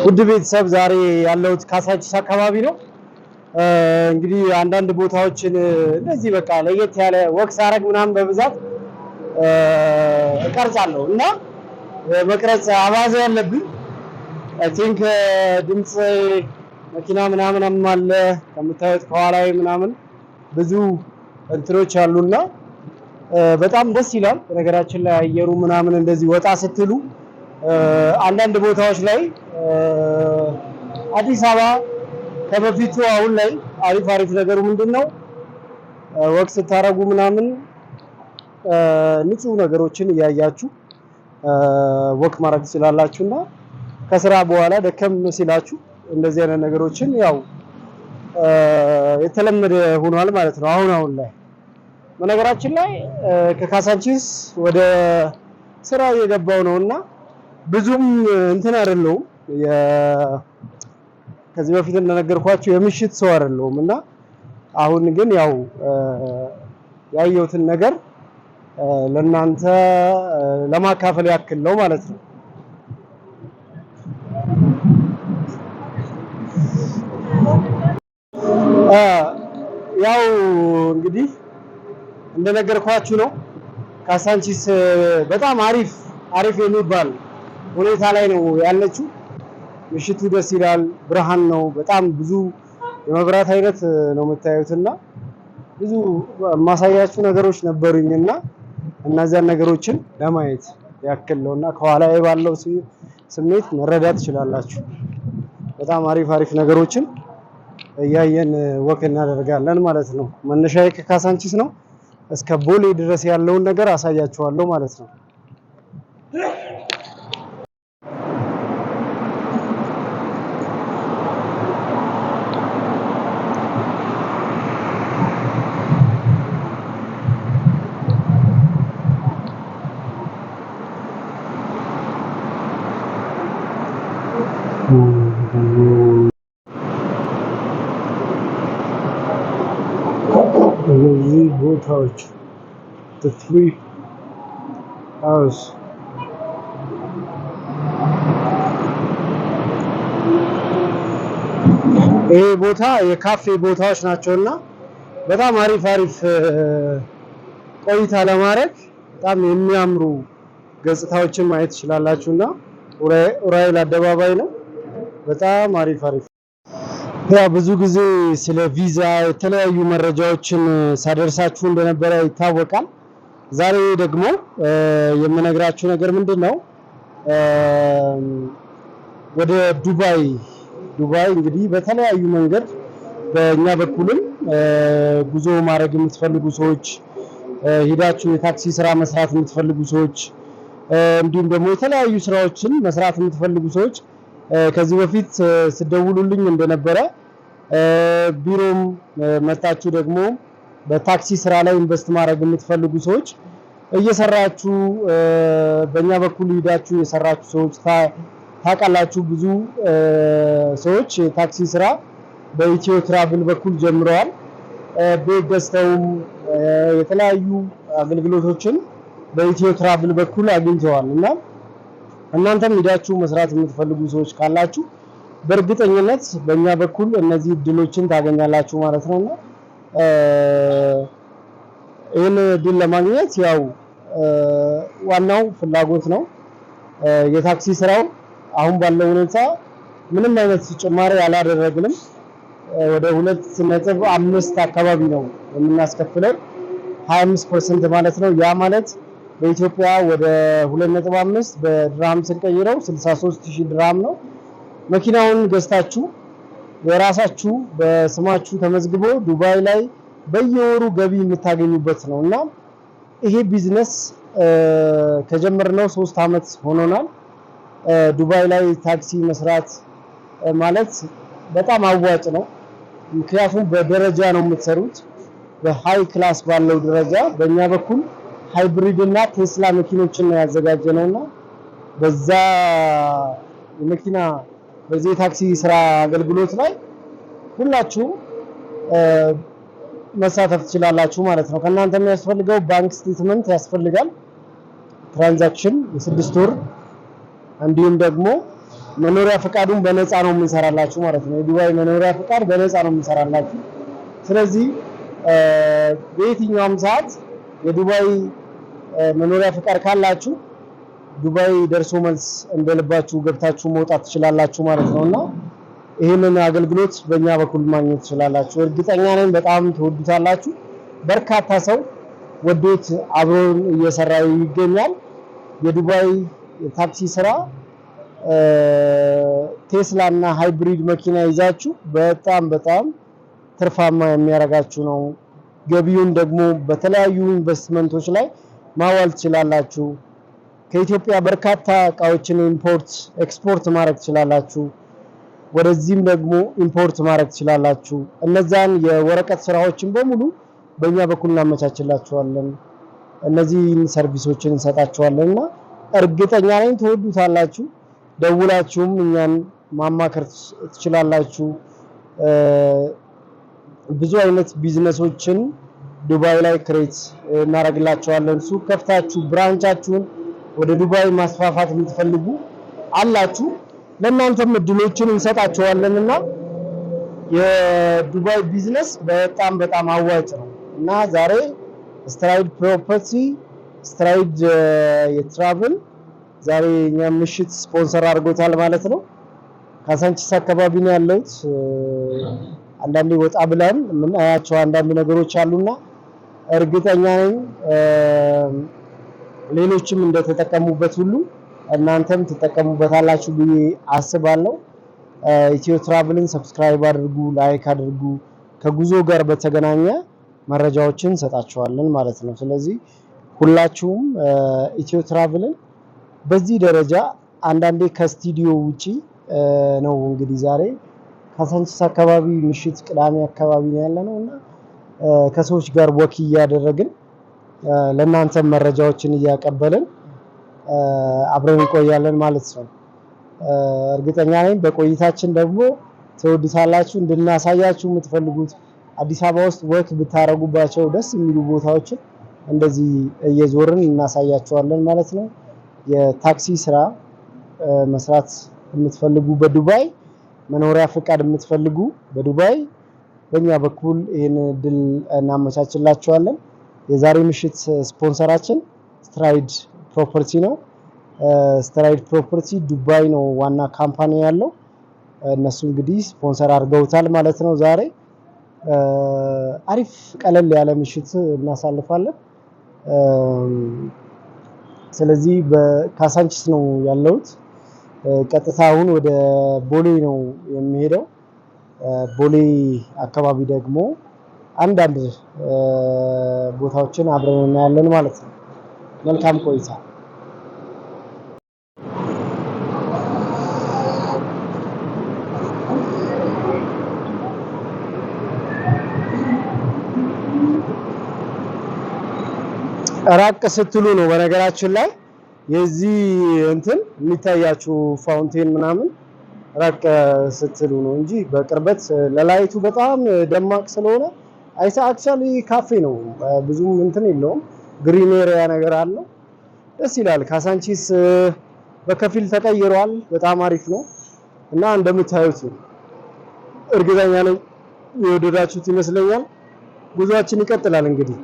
ውድ ቤተሰብ ዛሬ ያለሁት ካሳንቺስ አካባቢ ነው። እንግዲህ አንዳንድ ቦታዎችን እንደዚህ በቃ ለየት ያለ ወክ ሳረግ ምናምን በብዛት እቀርጻለሁ እና መቅረጽ አባዜ ያለብኝ አይ ቲንክ ድምጽ መኪና ምናምን አለ ከምታዩት ከኋላዬ ምናምን ብዙ እንትኖች አሉና በጣም ደስ ይላል። ነገራችን ላይ አየሩ ምናምን እንደዚህ ወጣ ስትሉ አንዳንድ ቦታዎች ላይ አዲስ አበባ ከበፊቱ አሁን ላይ አሪፍ ነገሩ ምንድነው ወቅት ስታረጉ ምናምን ንጹህ ነገሮችን እያያችሁ ወክ ማድረግ ትችላላችሁና ከስራ በኋላ ደከም ሲላችሁ እንደዚህ አይነት ነገሮችን ያው የተለመደ ሆኗል ማለት ነው። አሁን ላይ በነገራችን ላይ ከካሳንቺስ ወደ ስራ እየገባው ነውና ብዙም እንትን አይደለሁም ከዚህ በፊት እንደነገርኳችሁ የምሽት ሰው አይደለሁም እና አሁን ግን ያው ያየሁትን ነገር ለናንተ ለማካፈል ያክል ነው ማለት ነው። ያው እንግዲህ እንደነገርኳችሁ ነው ካሳንቺስ በጣም አሪፍ የሚባል ሁኔታ ላይ ነው ያለችው። ምሽቱ ደስ ይላል፣ ብርሃን ነው፣ በጣም ብዙ የመብራት አይነት ነው የምታዩትና ብዙ ማሳያችሁ ነገሮች ነበሩኝና እነዚያን ነገሮችን ለማየት ያክል ነውና ከኋላዬ ባለው ስሜት መረዳት ትችላላችሁ። በጣም አሪፍ ነገሮችን እያየን ወክ እናደርጋለን ማለት ነው። መነሻዬ ከካሳንቺስ ነው። እስከ ቦሌ ድረስ ያለውን ነገር አሳያችኋለሁ ማለት ነው። እነዚህ ቦታዎች the three house ይሄ ቦታ የካፌ ቦታዎች ናቸውና በጣም አሪፍ ቆይታ ለማድረግ በጣም የሚያምሩ ገጽታዎችን ማየት ትችላላችሁና ኡራኤል አደባባይ ነው። በጣም አሪፍ ያ ብዙ ጊዜ ስለ ቪዛ የተለያዩ መረጃዎችን ሳደርሳችሁ እንደነበረ ይታወቃል። ዛሬ ደግሞ የምነግራችሁ ነገር ምንድነው ወደ ዱባይ እንግዲህ በተለያዩ መንገድ በእኛ በኩልም ጉዞ ማድረግ የምትፈልጉ ሰዎች ሄዳችሁ የታክሲ ስራ መስራት የምትፈልጉ ሰዎች እንዲሁም ደግሞ የተለያዩ ስራዎችን መስራት የምትፈልጉ ሰዎች ከዚህ በፊት ስደውሉልኝ እንደነበረ ቢሮም መጣችሁ ደግሞ በታክሲ ስራ ላይ ኢንቨስት ማድረግ የምትፈልጉ ሰዎች እየሰራችሁ በእኛ በኩል ሄዳችሁ የሰራችሁ ሰዎች ታውቃላችሁ። ብዙ ሰዎች የታክሲ ስራ በኢትዮ ትራቭል በኩል ጀምረዋል። ቤት ገዝተው የተለያዩ አገልግሎቶችን በኢትዮ ትራቭል በኩል አግኝተዋል እና እናንተም ሄዳችሁ መስራት የምትፈልጉ ሰዎች ካላችሁ በእርግጠኝነት በእኛ በኩል እነዚህ እድሎችን ታገኛላችሁ ማለት ነውና ይህን እድል ለማግኘት ያው ዋናው ፍላጎት ነው። የታክሲ ስራው አሁን ባለው ሁኔታ ምንም አይነት ጭማሪ አላደረግንም። ወደ 2.5 አካባቢ ነው የምናስከፍለው 25% ማለት ነው። ያ ማለት በኢትዮጵያ ወደ 2.5 በድርሃም ስንቀይረው 63000 ድርሃም ነው። መኪናውን ገዝታችሁ የራሳችሁ በስማችሁ ተመዝግቦ ዱባይ ላይ በየወሩ ገቢ የምታገኙበት ነውና ይሄ ቢዝነስ ከጀመርነው 3 አመት ሆኖናል። ዱባይ ላይ ታክሲ መስራት ማለት በጣም አዋጭ ነው። ምክንያቱም በደረጃ ነው የምትሰሩት፣ በሃይ ክላስ ባለው ደረጃ። በእኛ በኩል ሃይብሪድ እና ቴስላ መኪኖችን ነው ያዘጋጀነውና በዛ የመኪና በዚህ ታክሲ ስራ አገልግሎት ላይ ሁላችሁም መሳተፍ ትችላላችሁ ማለት ነው። ከእናንተ የሚያስፈልገው ባንክ ስቴትመንት ያስፈልጋል፣ ትራንዛክሽን የ6 ወር እንዲሁም ደግሞ መኖሪያ ፈቃዱን በነፃ ነው የምንሰራላችሁ ማለት ነው። የዱባይ መኖሪያ ፈቃድ በነፃ ነው የምንሰራላችሁ። ስለዚህ በየትኛውም ሰዓት የዱባይ መኖሪያ ፈቃድ ካላችሁ ዱባይ ደርሶ መልስ እንደልባችሁ ገብታችሁ መውጣት ትችላላችሁ ማለት ነውና ይሄንን አገልግሎት በእኛ በኩል ማግኘት ትችላላችሁ። እርግጠኛ ነኝ በጣም ትወዱታላችሁ። በርካታ ሰው ወዶት አብሮን እየሰራ ይገኛል። የዱባይ ታክሲ ስራ ቴስላ እና ሃይብሪድ መኪና ይዛችሁ በጣም ትርፋማ የሚያረጋችሁ ነው። ገቢውን ደግሞ በተለያዩ ኢንቨስትመንቶች ላይ ማዋል ትችላላችሁ። ከኢትዮጵያ በርካታ እቃዎችን ኢምፖርት ኤክስፖርት ማድረግ ትችላላችሁ። ወደዚህም ደግሞ ኢምፖርት ማድረግ ትችላላችሁ። እነዛን የወረቀት ስራዎችን በሙሉ በእኛ በኩል እናመቻችላችኋለን። እነዚህን ሰርቪሶችን እንሰጣችኋለንና እርግጠኛ ነኝ ትወዱታላችሁ። ደውላችሁም እኛን ማማከር ትችላላችሁ። ብዙ አይነት ቢዝነሶችን ዱባይ ላይ ክሬት እናደርግላችኋለን። ሱቅ ከፍታችሁ ብራንቻችሁን ወደ ዱባይ ማስፋፋት የምትፈልጉ አላችሁ፣ ለእናንተም እድሎችን እንሰጣችኋለንና የዱባይ ቢዝነስ በጣም አዋጭ ነው እና ዛሬ ስትራይድ ፕሮፐርቲ ስትራይድ የትራቭል ዛሬ እኛ ምሽት ስፖንሰር አድርጎታል ማለት ነው። ካሳንቺስ አካባቢ ነው ያለሁት። አንዳንዴ ወጣ ብለን የምናያቸው አንዳንድ ነገሮች አሉና እርግጠኛ ነኝ ሌሎችም እንደተጠቀሙበት ሁሉ እናንተም ትጠቀሙበታላችሁ ብዬ አስባለሁ። ኢትዮ ትራቭልን ሰብስክራይብ አድርጉ፣ ላይክ አድርጉ። ከጉዞ ጋር በተገናኘ መረጃዎችን እንሰጣችኋለን ማለት ነው። ስለዚህ ሁላችሁም ኢትዮ ትራቭልን በዚህ ደረጃ አንዳንዴ ከስቱዲዮ ውጪ ነው እንግዲህ ዛሬ ካሳንቺስ አካባቢ ምሽት ቅዳሜ አካባቢ ነው ያለነው እና ከሰዎች ጋር ወክ እያደረግን ለእናንተ መረጃዎችን እያቀበልን አብረን እንቆያለን ማለት ነው። እርግጠኛ ነኝ በቆይታችን ደግሞ ትወዱታላችሁ። እንድናሳያችሁ የምትፈልጉት አዲስ አበባ ውስጥ ወክ ብታረጉባቸው ደስ የሚሉ ቦታዎችን እንደዚህ እየዞርን እናሳያችኋለን ማለት ነው። የታክሲ ስራ መስራት የምትፈልጉ በዱባይ መኖሪያ ፈቃድ የምትፈልጉ በዱባይ በእኛ በኩል ይሄን እድል እናመቻችላችኋለን። የዛሬ ምሽት ስፖንሰራችን ስትራይድ ፕሮፐርቲ ነው። ስትራይድ ፕሮፐርቲ ዱባይ ነው ዋና ካምፓኒ ያለው። እነሱ እንግዲህ ስፖንሰር አድርገውታል ማለት ነው። ዛሬ አሪፍ ቀለል ያለ ምሽት እናሳልፋለን። ስለዚህ በካሳንቺስ ነው ያለሁት። ቀጥታ አሁን ወደ ቦሌ ነው የሚሄደው። ቦሌ አካባቢ ደግሞ አንዳንድ ቦታዎችን አብረን እናያለን ማለት ነው። መልካም ቆይታ። ራቅ ስትሉ ነው በነገራችን ላይ የዚህ እንትን የሚታያችሁ ፋውንቴን ምናምን ራቅ ስትሉ ነው እንጂ በቅርበት ለላይቱ በጣም ደማቅ ስለሆነ አይሳ አክቹአሊ ካፌ ነው። ብዙም እንትን የለውም። ግሪን ኤሪያ ነገር አለው። ደስ ይላል። ካሳንቺስ በከፊል ተቀይሯል። በጣም አሪፍ ነው እና እንደምታዩት እርግጠኛ ነኝ የወደዳችሁት ይመስለኛል። ጉዟችን ይቀጥላል እንግዲህ